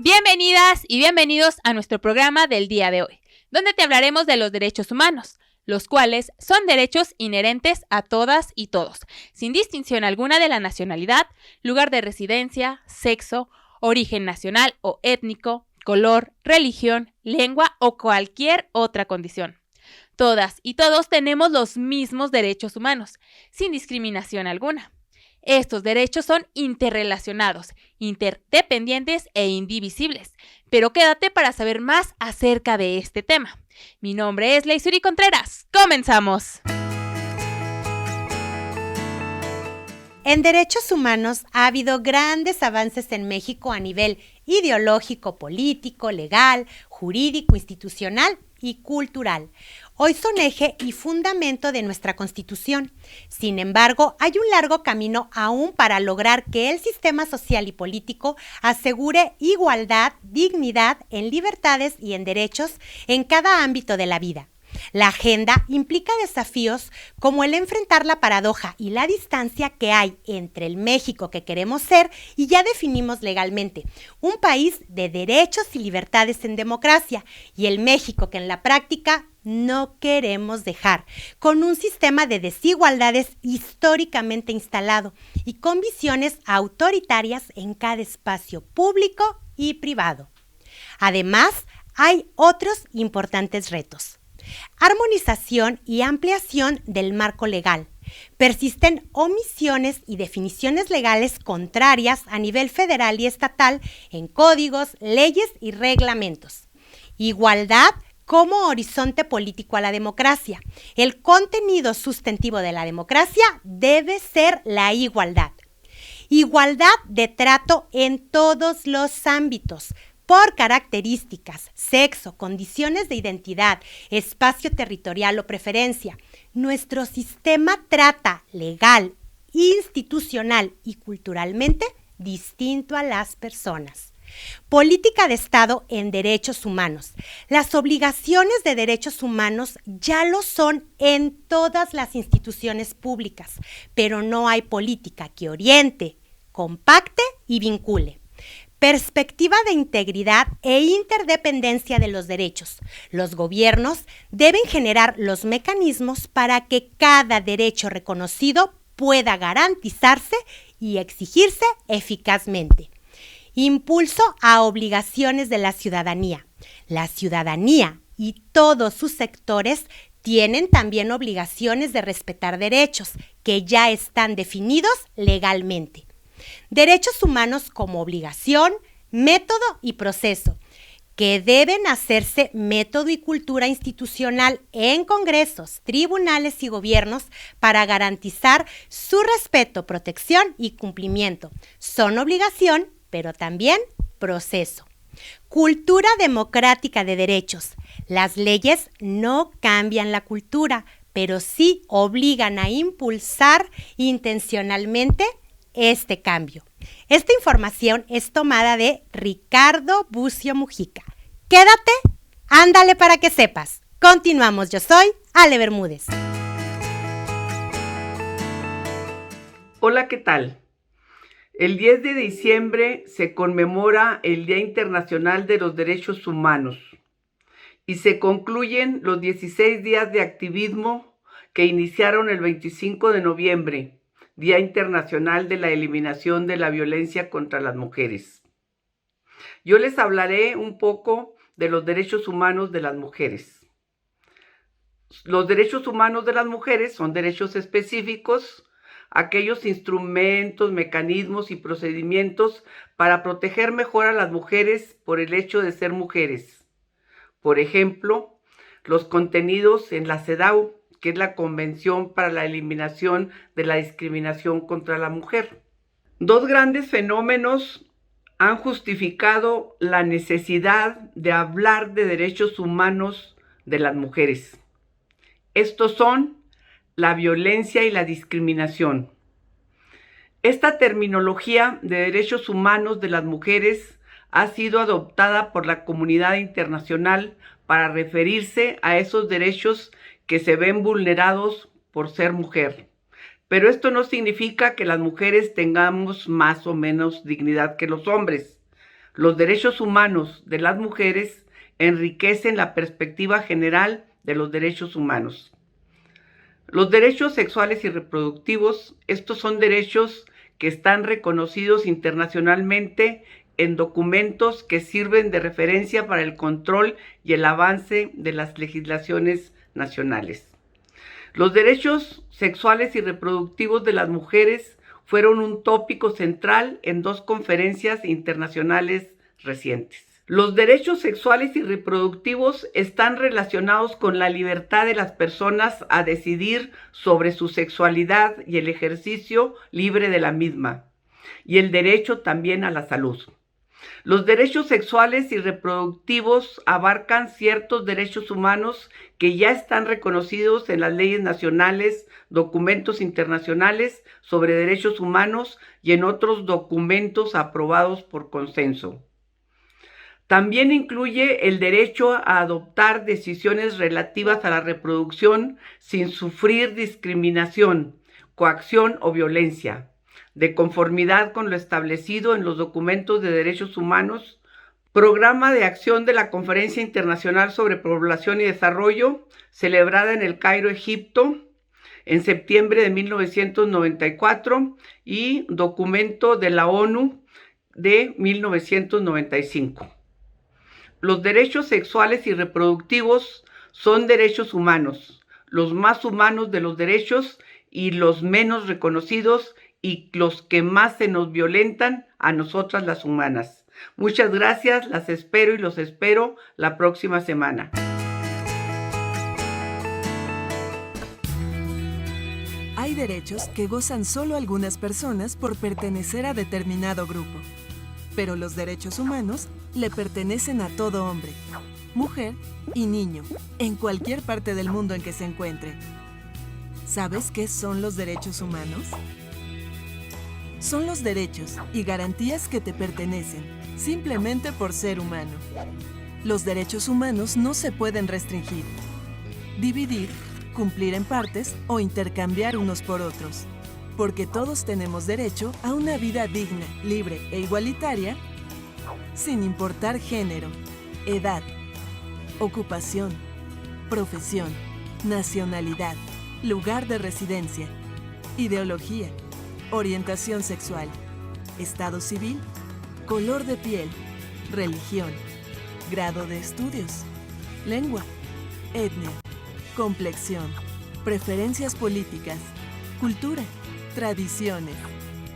Bienvenidas y bienvenidos a nuestro programa del día de hoy, donde te hablaremos de los derechos humanos, los cuales son derechos inherentes a todas y todos, sin distinción alguna de la nacionalidad, lugar de residencia, sexo, origen nacional o étnico, color, religión, lengua o cualquier otra condición. Todas y todos tenemos los mismos derechos humanos, sin discriminación alguna. Estos derechos son interrelacionados, interdependientes e indivisibles. Pero quédate para saber más acerca de este tema. Mi nombre es Leisuri Contreras. ¡Comenzamos! En derechos humanos ha habido grandes avances en México a nivel ideológico, político, legal, jurídico, institucional y cultural. Hoy son eje y fundamento de nuestra Constitución. Sin embargo, hay un largo camino aún para lograr que el sistema social y político asegure igualdad, dignidad en libertades y en derechos en cada ámbito de la vida. La agenda implica desafíos como el enfrentar la paradoja y la distancia que hay entre el México que queremos ser y ya definimos legalmente, un país de derechos y libertades en democracia, y el México que en la práctica no queremos dejar, con un sistema de desigualdades históricamente instalado y con visiones autoritarias en cada espacio público y privado. Además, hay otros importantes retos. Armonización y ampliación del marco legal. Persisten omisiones y definiciones legales contrarias a nivel federal y estatal en códigos, leyes y reglamentos. Igualdad como horizonte político a la democracia. El contenido sustantivo de la democracia debe ser la igualdad. Igualdad de trato en todos los ámbitos, por características, sexo, condiciones de identidad, espacio territorial o preferencia. Nuestro sistema trata legal, institucional y culturalmente distinto a las personas. Política de Estado en derechos humanos. Las obligaciones de derechos humanos ya lo son en todas las instituciones públicas, pero no hay política que oriente, compacte y vincule. Perspectiva de integridad e interdependencia de los derechos. Los gobiernos deben generar los mecanismos para que cada derecho reconocido pueda garantizarse y exigirse eficazmente. Impulso a obligaciones de la ciudadanía. La ciudadanía y todos sus sectores tienen también obligaciones de respetar derechos que ya están definidos legalmente. Derechos humanos como obligación, método y proceso, que deben hacerse método y cultura institucional en congresos, tribunales y gobiernos para garantizar su respeto, protección y cumplimiento. Son obligación, pero también proceso. Cultura democrática de derechos. Las leyes no cambian la cultura, pero sí obligan a impulsar intencionalmente este cambio. Esta información es tomada de Ricardo Bucio Mujica. Quédate, ándale para que sepas. Continuamos, yo soy Ale Bermúdez. Hola, ¿qué tal? El 10 de diciembre se conmemora el Día Internacional de los Derechos Humanos y se concluyen los 16 días de activismo que iniciaron el 25 de noviembre, Día Internacional de la Eliminación de la Violencia contra las Mujeres. Yo les hablaré un poco de los derechos humanos de las mujeres. Los derechos humanos de las mujeres son derechos específicos aquellos instrumentos, mecanismos y procedimientos para proteger mejor a las mujeres por el hecho de ser mujeres. Por ejemplo, los contenidos en la CEDAW, que es la Convención para la Eliminación de la Discriminación contra la Mujer. Dos grandes fenómenos han justificado la necesidad de hablar de derechos humanos de las mujeres. Estos son la violencia y la discriminación. Esta terminología de derechos humanos de las mujeres ha sido adoptada por la comunidad internacional para referirse a esos derechos que se ven vulnerados por ser mujer. Pero esto no significa que las mujeres tengamos más o menos dignidad que los hombres. Los derechos humanos de las mujeres enriquecen la perspectiva general de los derechos humanos. Los derechos sexuales y reproductivos, estos son derechos que están reconocidos internacionalmente en documentos que sirven de referencia para el control y el avance de las legislaciones nacionales. Los derechos sexuales y reproductivos de las mujeres fueron un tópico central en dos conferencias internacionales recientes. Los derechos sexuales y reproductivos están relacionados con la libertad de las personas a decidir sobre su sexualidad y el ejercicio libre de la misma, y el derecho también a la salud. Los derechos sexuales y reproductivos abarcan ciertos derechos humanos que ya están reconocidos en las leyes nacionales, documentos internacionales sobre derechos humanos y en otros documentos aprobados por consenso. También incluye el derecho a adoptar decisiones relativas a la reproducción sin sufrir discriminación, coacción o violencia, de conformidad con lo establecido en los documentos de derechos humanos, Programa de Acción de la Conferencia Internacional sobre Población y Desarrollo, celebrada en El Cairo, Egipto, en septiembre de 1994, y documento de la ONU de 1995. Los derechos sexuales y reproductivos son derechos humanos, los más humanos de los derechos y los menos reconocidos y los que más se nos violentan a nosotras las humanas. Muchas gracias, las espero y los espero la próxima semana. Hay derechos que gozan solo algunas personas por pertenecer a determinado grupo. Pero los derechos humanos le pertenecen a todo hombre, mujer y niño, en cualquier parte del mundo en que se encuentre. ¿Sabes qué son los derechos humanos? Son los derechos y garantías que te pertenecen, simplemente por ser humano. Los derechos humanos no se pueden restringir, dividir, cumplir en partes o intercambiar unos por otros. Porque todos tenemos derecho a una vida digna, libre e igualitaria, sin importar género, edad, ocupación, profesión, nacionalidad, lugar de residencia, ideología, orientación sexual, estado civil, color de piel, religión, grado de estudios, lengua, etnia, complexión, preferencias políticas, cultura, tradiciones,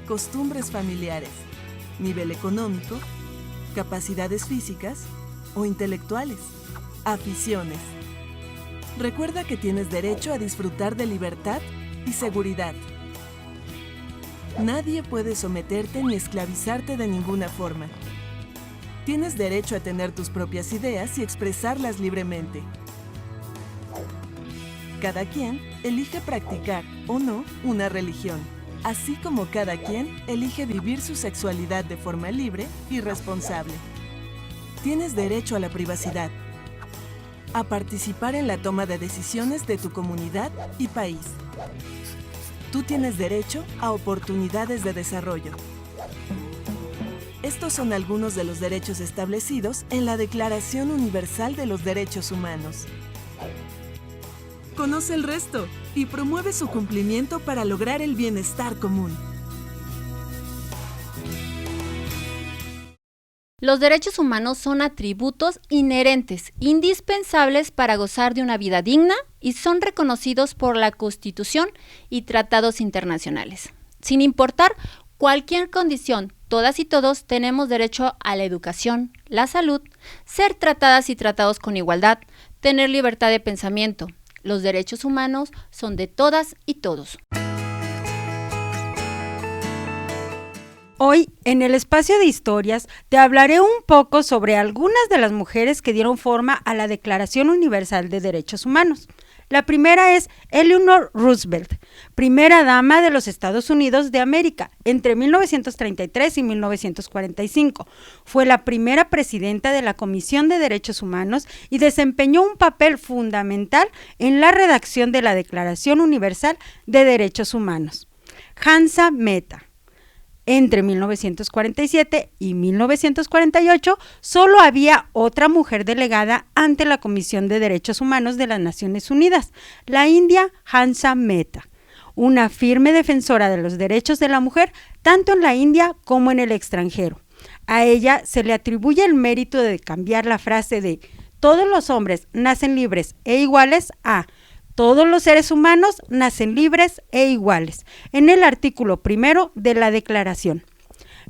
costumbres familiares, nivel económico, capacidades físicas o intelectuales, aficiones. Recuerda que tienes derecho a disfrutar de libertad y seguridad. Nadie puede someterte ni esclavizarte de ninguna forma. Tienes derecho a tener tus propias ideas y expresarlas libremente. Cada quien elige practicar o no una religión, así como cada quien elige vivir su sexualidad de forma libre y responsable. Tienes derecho a la privacidad, a participar en la toma de decisiones de tu comunidad y país. Tú tienes derecho a oportunidades de desarrollo. Estos son algunos de los derechos establecidos en la Declaración Universal de los Derechos Humanos. Conoce el resto y promueve su cumplimiento para lograr el bienestar común. Los derechos humanos son atributos inherentes, indispensables para gozar de una vida digna y son reconocidos por la Constitución y tratados internacionales. Sin importar cualquier condición, todas y todos tenemos derecho a la educación, la salud, ser tratadas y tratados con igualdad, tener libertad de pensamiento. Los derechos humanos son de todas y todos. Hoy, en el espacio de historias, te hablaré un poco sobre algunas de las mujeres que dieron forma a la Declaración Universal de Derechos Humanos. La primera es Eleanor Roosevelt, primera dama de los Estados Unidos de América, entre 1933 y 1945. Fue la primera presidenta de la Comisión de Derechos Humanos y desempeñó un papel fundamental en la redacción de la Declaración Universal de Derechos Humanos. Hansa Mehta. Entre 1947 y 1948, solo había otra mujer delegada ante la Comisión de Derechos Humanos de las Naciones Unidas, la india Hansa Mehta, una firme defensora de los derechos de la mujer tanto en la India como en el extranjero. A ella se le atribuye el mérito de cambiar la frase de «todos los hombres nacen libres e iguales» a «todos los seres humanos nacen libres e iguales», en el artículo 1 de la Declaración.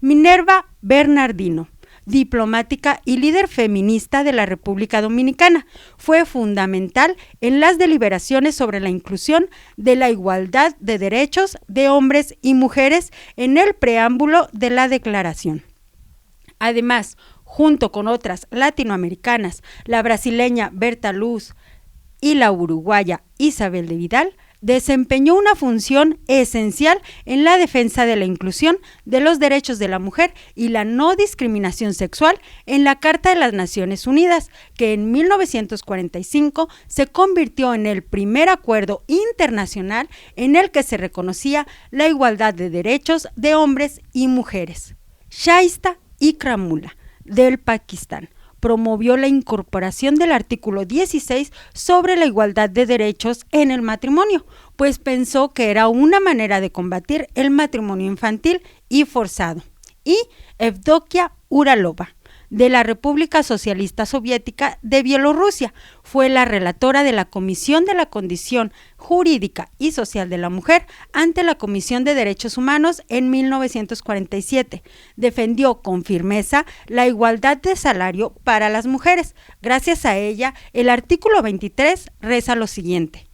Minerva Bernardino, diplomática y líder feminista de la República Dominicana, fue fundamental en las deliberaciones sobre la inclusión de la igualdad de derechos de hombres y mujeres en el preámbulo de la Declaración. Además, junto con otras latinoamericanas, la brasileña Berta Luz y la uruguaya Isabel de Vidal, desempeñó una función esencial en la defensa de la inclusión de los derechos de la mujer y la no discriminación sexual en la Carta de las Naciones Unidas, que en 1945 se convirtió en el primer acuerdo internacional en el que se reconocía la igualdad de derechos de hombres y mujeres. Shaista Ikramullah, del Pakistán, promovió la incorporación del artículo 16 sobre la igualdad de derechos en el matrimonio, pues pensó que era una manera de combatir el matrimonio infantil y forzado. Y Evdokia Uralova, de la República Socialista Soviética de Bielorrusia, fue la relatora de la Comisión de la Condición Jurídica y Social de la Mujer ante la Comisión de Derechos Humanos en 1947. Defendió con firmeza la igualdad de salario para las mujeres. Gracias a ella, el artículo 23 reza lo siguiente: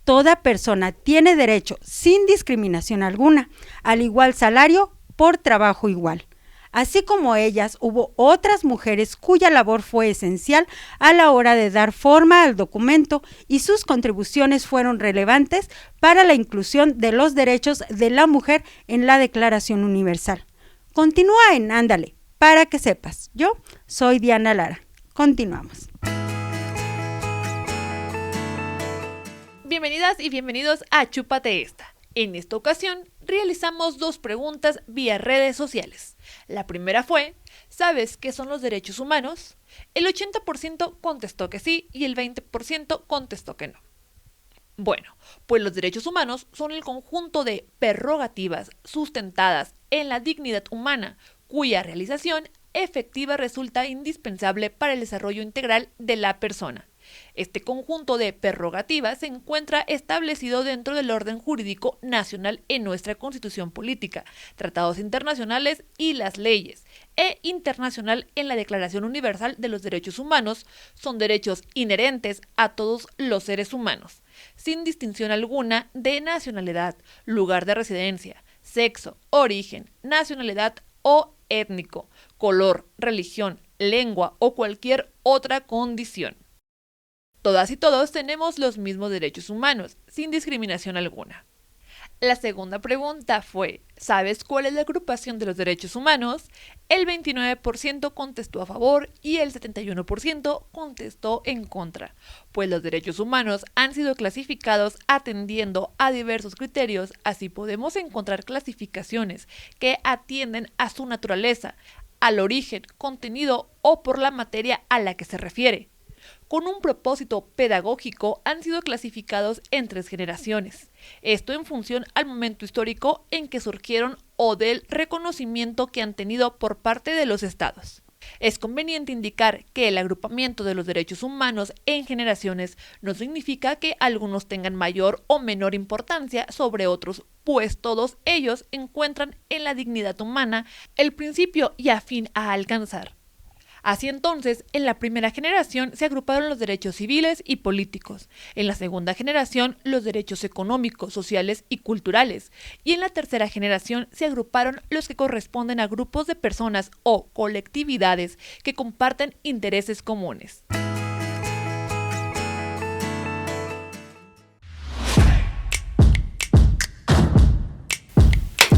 toda persona tiene derecho, sin discriminación alguna, al igual salario por trabajo igual. Así como ellas, hubo otras mujeres cuya labor fue esencial a la hora de dar forma al documento y sus contribuciones fueron relevantes para la inclusión de los derechos de la mujer en la Declaración Universal. Continúa en Ándale, para que sepas. Yo soy Diana Lara. Continuamos. Bienvenidas y bienvenidos a Chúpate Esta. En esta ocasión, realizamos 2 preguntas vía redes sociales. La primera fue, ¿sabes qué son los derechos humanos? El 80% contestó que sí y el 20% contestó que no. Bueno, pues los derechos humanos son el conjunto de prerrogativas sustentadas en la dignidad humana, cuya realización efectiva resulta indispensable para el desarrollo integral de la persona. Este conjunto de prerrogativas se encuentra establecido dentro del orden jurídico nacional en nuestra Constitución Política, tratados internacionales y las leyes, e internacional en la Declaración Universal de los Derechos Humanos. Son derechos inherentes a todos los seres humanos, sin distinción alguna de nacionalidad, lugar de residencia, sexo, origen, nacionalidad o étnico, color, religión, lengua o cualquier otra condición. Todas y todos tenemos los mismos derechos humanos, sin discriminación alguna. La segunda pregunta fue, ¿sabes cuál es la agrupación de los derechos humanos? El 29% contestó a favor y el 71% contestó en contra, pues los derechos humanos han sido clasificados atendiendo a diversos criterios. Así podemos encontrar clasificaciones que atienden a su naturaleza, al origen, contenido o por la materia a la que se refiere. Con un propósito pedagógico han sido clasificados en 3 generaciones, esto en función al momento histórico en que surgieron o del reconocimiento que han tenido por parte de los estados. Es conveniente indicar que el agrupamiento de los derechos humanos en generaciones no significa que algunos tengan mayor o menor importancia sobre otros, pues todos ellos encuentran en la dignidad humana el principio y a fin a alcanzar. Así entonces, en la primera generación se agruparon los derechos civiles y políticos, en la segunda generación los derechos económicos, sociales y culturales, y en la tercera generación se agruparon los que corresponden a grupos de personas o colectividades que comparten intereses comunes.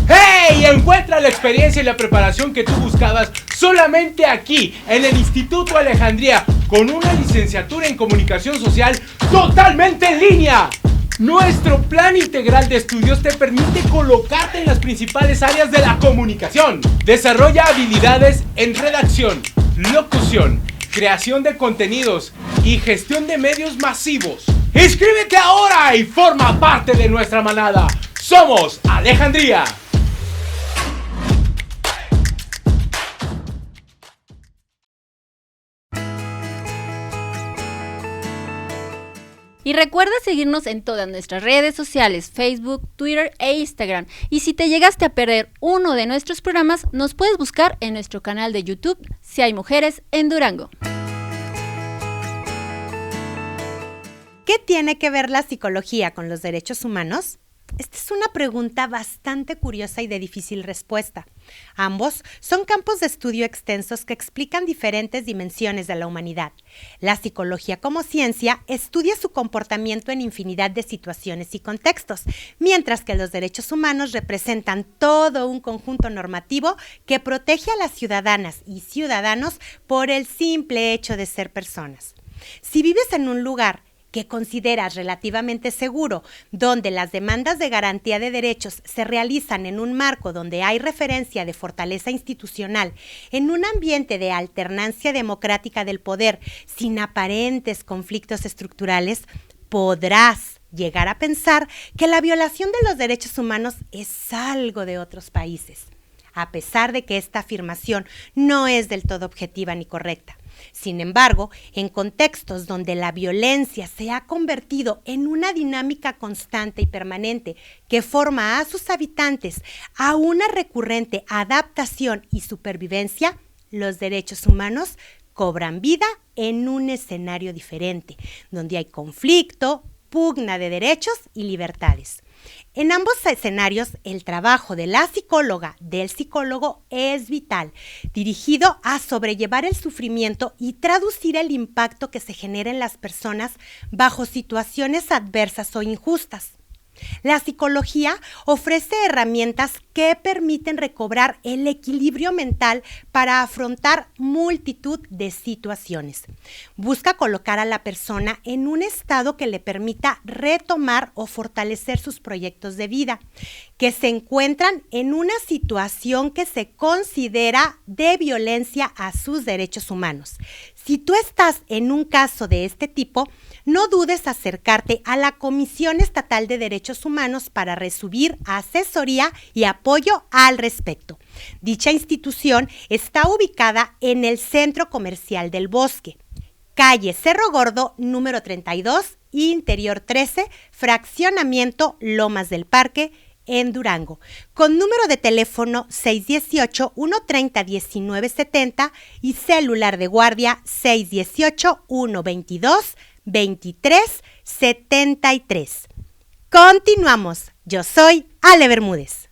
¡Hey! Encuentra la experiencia y la preparación que tú buscabas solamente aquí, en el Instituto Alejandría, con una licenciatura en Comunicación Social totalmente en línea. Nuestro plan integral de estudios te permite colocarte en las principales áreas de la comunicación. Desarrolla habilidades en redacción, locución, creación de contenidos y gestión de medios masivos. ¡Inscríbete ahora y forma parte de nuestra manada! ¡Somos Alejandría! Y recuerda seguirnos en todas nuestras redes sociales, Facebook, Twitter e Instagram. Y si te llegaste a perder uno de nuestros programas, nos puedes buscar en nuestro canal de YouTube, Si hay mujeres en Durango. ¿Qué tiene que ver la psicología con los derechos humanos? Esta es una pregunta bastante curiosa y de difícil respuesta. Ambos son campos de estudio extensos que explican diferentes dimensiones de la humanidad. La psicología como ciencia estudia su comportamiento en infinidad de situaciones y contextos, mientras que los derechos humanos representan todo un conjunto normativo que protege a las ciudadanas y ciudadanos por el simple hecho de ser personas. Si vives en un lugar que consideras relativamente seguro, donde las demandas de garantía de derechos se realizan en un marco donde hay referencia de fortaleza institucional, en un ambiente de alternancia democrática del poder, sin aparentes conflictos estructurales, podrás llegar a pensar que la violación de los derechos humanos es algo de otros países, a pesar de que esta afirmación no es del todo objetiva ni correcta. Sin embargo, en contextos donde la violencia se ha convertido en una dinámica constante y permanente que forma a sus habitantes a una recurrente adaptación y supervivencia, los derechos humanos cobran vida en un escenario diferente, donde hay conflicto, pugna de derechos y libertades. En ambos escenarios, el trabajo de la psicóloga, del psicólogo, es vital, dirigido a sobrellevar el sufrimiento y traducir el impacto que se genera en las personas bajo situaciones adversas o injustas. La psicología ofrece herramientas que permiten recobrar el equilibrio mental para afrontar multitud de situaciones. Busca colocar a la persona en un estado que le permita retomar o fortalecer sus proyectos de vida, que se encuentran en una situación que se considera de violencia a sus derechos humanos. Si tú estás en un caso de este tipo, no dudes acercarte a la Comisión Estatal de Derechos Humanos para recibir asesoría y apoyo al respecto. Dicha institución está ubicada en el Centro Comercial del Bosque, calle Cerro Gordo, número 32, interior 13, fraccionamiento Lomas del Parque, en Durango, con número de teléfono 618-130-1970 y celular de guardia 618-122-2373. Continuamos. Yo soy Ale Bermúdez.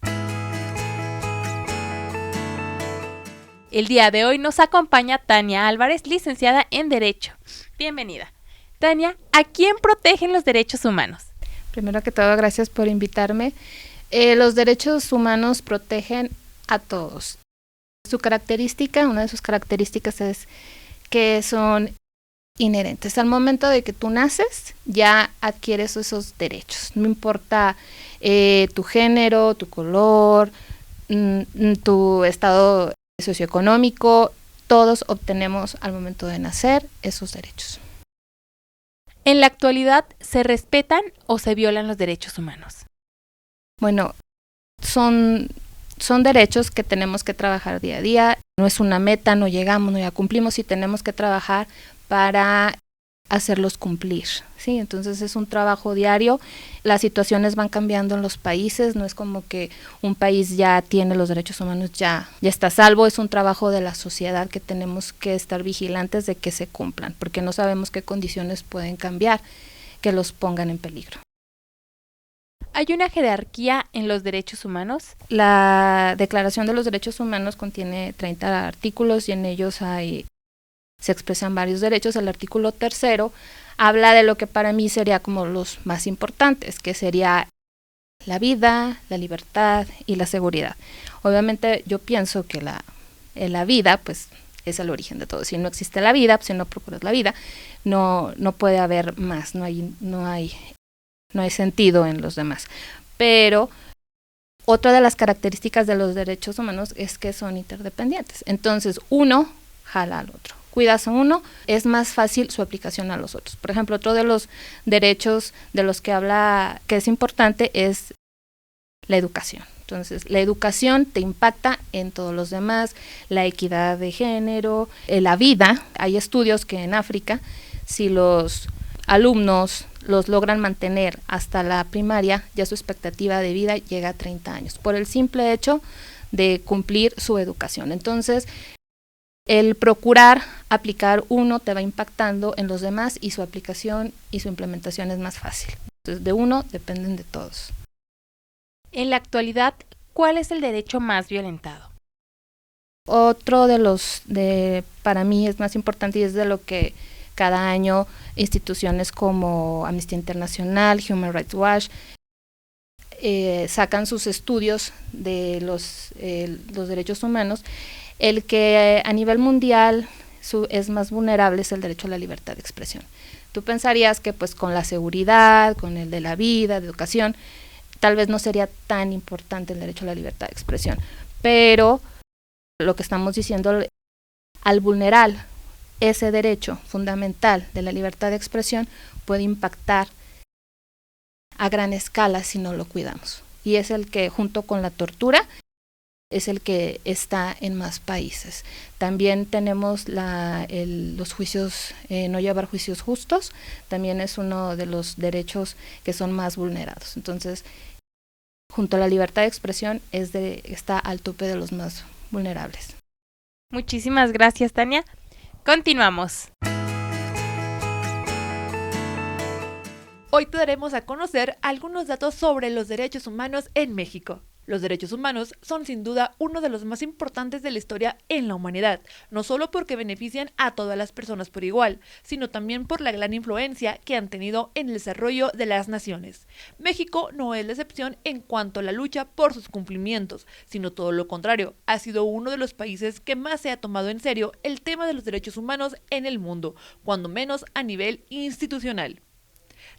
El día de hoy nos acompaña Tania Álvarez, licenciada en Derecho. Bienvenida. Tania, ¿a quién protegen los derechos humanos? Primero que todo, gracias por invitarme. Los derechos humanos protegen a todos. Una de sus características es que son inherentes. Al momento de que tú naces, ya adquieres esos derechos. No importa tu género, tu color, tu estado socioeconómico, todos obtenemos al momento de nacer esos derechos. ¿En la actualidad se respetan o se violan los derechos humanos? Bueno, son derechos que tenemos que trabajar día a día. No es una meta, no llegamos, no ya cumplimos y tenemos que trabajar para hacerlos cumplir, ¿sí? Entonces es un trabajo diario, las situaciones van cambiando en los países, no es como que un país ya tiene los derechos humanos, ya está a salvo, es un trabajo de la sociedad que tenemos que estar vigilantes de que se cumplan, porque no sabemos qué condiciones pueden cambiar que los pongan en peligro. ¿Hay una jerarquía en los derechos humanos? La Declaración de los Derechos Humanos contiene 30 artículos y en ellos se expresan varios derechos. El artículo 3 habla de lo que para mí sería como los más importantes, que sería la vida, la libertad y la seguridad. Obviamente yo pienso que la vida pues es el origen de todo. Si no existe la vida, si no procuras la vida, no puede haber más, no hay sentido en los demás. Pero otra de las características de los derechos humanos es que son interdependientes. Entonces uno jala al otro. Cuidas a uno, es más fácil su aplicación a los otros. Por ejemplo, otro de los derechos de los que habla que es importante es la educación. Entonces, la educación te impacta en todos los demás, la equidad de género, la vida. Hay estudios que en África, si los alumnos los logran mantener hasta la primaria, ya su expectativa de vida llega a 30 años, por el simple hecho de cumplir su educación. Entonces, el procurar aplicar uno te va impactando en los demás y su aplicación y su implementación es más fácil. Entonces, de uno dependen de todos. En la actualidad, ¿cuál es el derecho más violentado? Otro para mí es más importante y es de lo que cada año instituciones como Amnistía Internacional, Human Rights Watch, sacan sus estudios de los derechos humanos. El que a nivel mundial es más vulnerable es el derecho a la libertad de expresión. Tú pensarías que pues con la seguridad, con el de la vida, de educación, tal vez no sería tan importante el derecho a la libertad de expresión, pero lo que estamos diciendo, al vulnerar ese derecho fundamental de la libertad de expresión, puede impactar a gran escala si no lo cuidamos. Y es el que, junto con la tortura, es el que está en más países. También tenemos los juicios, no llevar juicios justos, también es uno de los derechos que son más vulnerados. Entonces, junto a la libertad de expresión, está al tope de los más vulnerables. Muchísimas gracias, Tania. Continuamos. Hoy te daremos a conocer algunos datos sobre los derechos humanos en México. Los derechos humanos son sin duda uno de los más importantes de la historia en la humanidad, no solo porque benefician a todas las personas por igual, sino también por la gran influencia que han tenido en el desarrollo de las naciones. México no es la excepción en cuanto a la lucha por sus cumplimientos, sino todo lo contrario, ha sido uno de los países que más se ha tomado en serio el tema de los derechos humanos en el mundo, cuando menos a nivel institucional.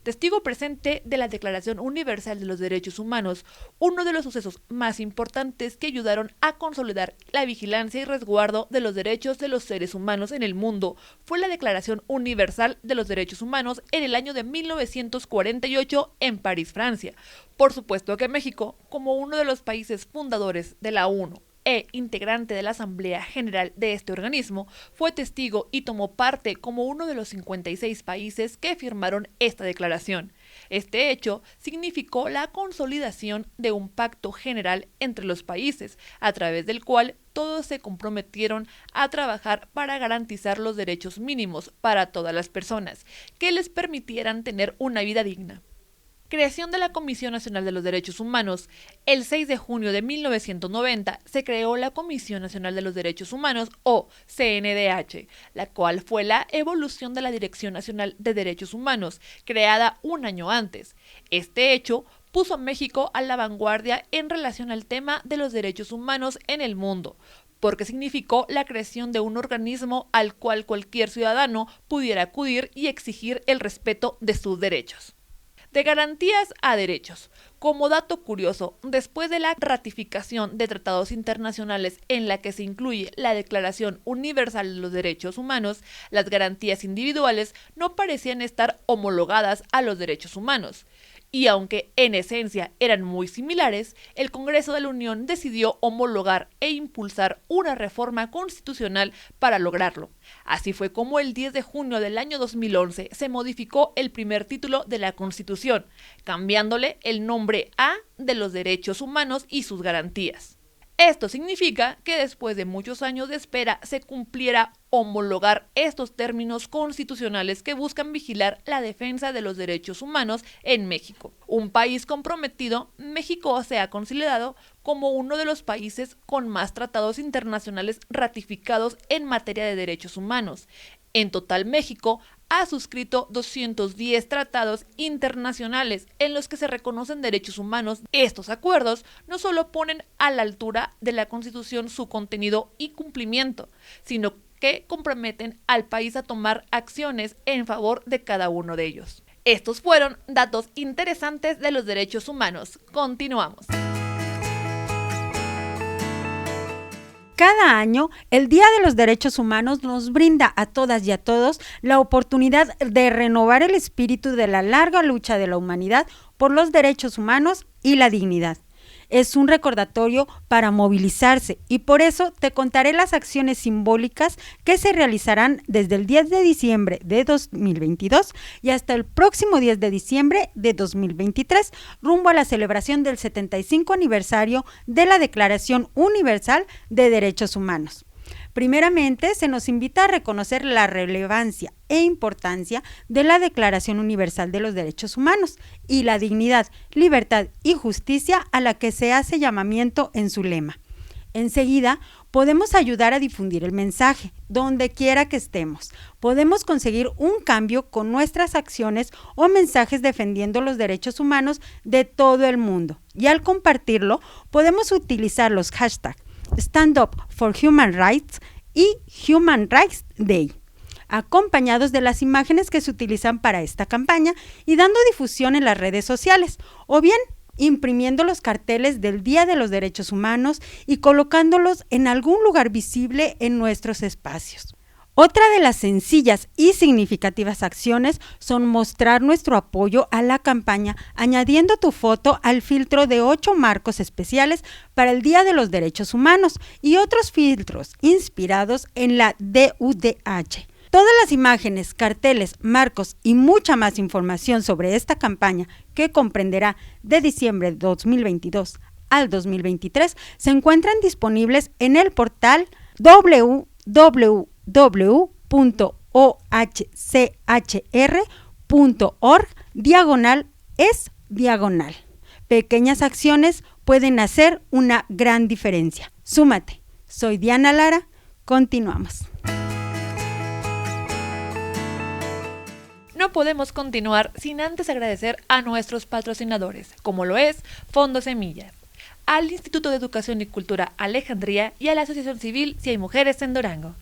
Testigo presente de la Declaración Universal de los Derechos Humanos, uno de los sucesos más importantes que ayudaron a consolidar la vigilancia y resguardo de los derechos de los seres humanos en el mundo fue la Declaración Universal de los Derechos Humanos en el año de 1948 en París, Francia. Por supuesto que México, como uno de los países fundadores de la ONU, integrante de la Asamblea General de este organismo, fue testigo y tomó parte como uno de los 56 países que firmaron esta declaración. Este hecho significó la consolidación de un pacto general entre los países, a través del cual todos se comprometieron a trabajar para garantizar los derechos mínimos para todas las personas, que les permitieran tener una vida digna. Creación de la Comisión Nacional de los Derechos Humanos. El 6 de junio de 1990 se creó la Comisión Nacional de los Derechos Humanos, o CNDH, la cual fue la evolución de la Dirección Nacional de Derechos Humanos, creada un año antes. Este hecho puso a México a la vanguardia en relación al tema de los derechos humanos en el mundo, porque significó la creación de un organismo al cual cualquier ciudadano pudiera acudir y exigir el respeto de sus derechos. De garantías a derechos. Como dato curioso, después de la ratificación de tratados internacionales en la que se incluye la Declaración Universal de los Derechos Humanos, las garantías individuales no parecían estar homologadas a los derechos humanos. Y aunque en esencia eran muy similares, el Congreso de la Unión decidió homologar e impulsar una reforma constitucional para lograrlo. Así fue como el 10 de junio del año 2011 se modificó el primer título de la Constitución, cambiándole el nombre a de los derechos humanos y sus garantías. Esto significa que después de muchos años de espera se cumpliera homologar estos términos constitucionales que buscan vigilar la defensa de los derechos humanos en México. Un país comprometido, México se ha considerado como uno de los países con más tratados internacionales ratificados en materia de derechos humanos. En total, México ha suscrito 210 tratados internacionales en los que se reconocen derechos humanos. Estos acuerdos no solo ponen a la altura de la Constitución su contenido y cumplimiento, sino que comprometen al país a tomar acciones en favor de cada uno de ellos. Estos fueron datos interesantes de los derechos humanos. Continuamos. Cada año, el Día de los Derechos Humanos nos brinda a todas y a todos la oportunidad de renovar el espíritu de la larga lucha de la humanidad por los derechos humanos y la dignidad. Es un recordatorio para movilizarse y por eso te contaré las acciones simbólicas que se realizarán desde el 10 de diciembre de 2022 y hasta el próximo 10 de diciembre de 2023, rumbo a la celebración del 75 aniversario de la Declaración Universal de Derechos Humanos. Primeramente, se nos invita a reconocer la relevancia e importancia de la Declaración Universal de los Derechos Humanos y la dignidad, libertad y justicia a la que se hace llamamiento en su lema. Enseguida, podemos ayudar a difundir el mensaje, donde quiera que estemos. Podemos conseguir un cambio con nuestras acciones o mensajes defendiendo los derechos humanos de todo el mundo. Y al compartirlo, podemos utilizar los hashtags Stand Up for Human Rights y Human Rights Day, acompañados de las imágenes que se utilizan para esta campaña y dando difusión en las redes sociales, o bien imprimiendo los carteles del Día de los Derechos Humanos y colocándolos en algún lugar visible en nuestros espacios. Otra de las sencillas y significativas acciones son mostrar nuestro apoyo a la campaña añadiendo tu foto al filtro de 8 marcos especiales para el Día de los Derechos Humanos y otros filtros inspirados en la DUDH. Todas las imágenes, carteles, marcos y mucha más información sobre esta campaña, que comprenderá de diciembre de 2022 al 2023, se encuentran disponibles en el portal www.ohchr.org/es/. Pequeñas acciones pueden hacer una gran diferencia. Súmate. Soy Diana Lara. Continuamos. No podemos continuar sin antes agradecer a nuestros patrocinadores, como lo es Fondo Semillas, al Instituto de Educación y Cultura Alejandría y a la Asociación Civil Si Hay Mujeres en Durango.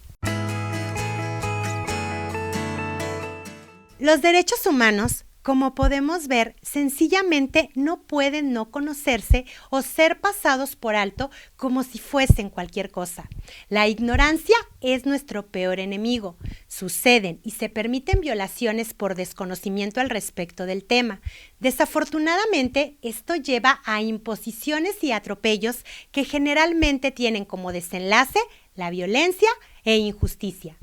Los derechos humanos, como podemos ver, sencillamente no pueden no conocerse o ser pasados por alto como si fuesen cualquier cosa. La ignorancia es nuestro peor enemigo. Suceden y se permiten violaciones por desconocimiento al respecto del tema. Desafortunadamente, esto lleva a imposiciones y atropellos que generalmente tienen como desenlace la violencia e injusticia.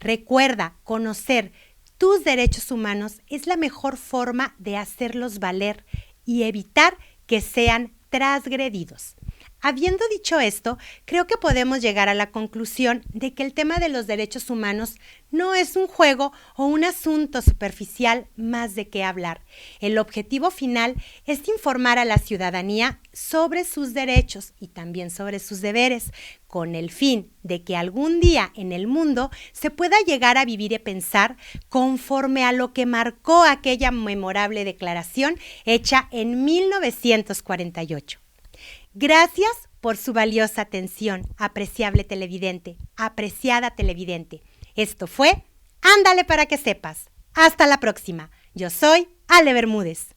Recuerda, conocer tus derechos humanos es la mejor forma de hacerlos valer y evitar que sean transgredidos. Habiendo dicho esto, creo que podemos llegar a la conclusión de que el tema de los derechos humanos no es un juego o un asunto superficial más de qué hablar. El objetivo final es informar a la ciudadanía sobre sus derechos y también sobre sus deberes, con el fin de que algún día en el mundo se pueda llegar a vivir y pensar conforme a lo que marcó aquella memorable declaración hecha en 1948. Gracias por su valiosa atención, apreciada televidente. Esto fue Ándale para que sepas. Hasta la próxima. Yo soy Ale Bermúdez.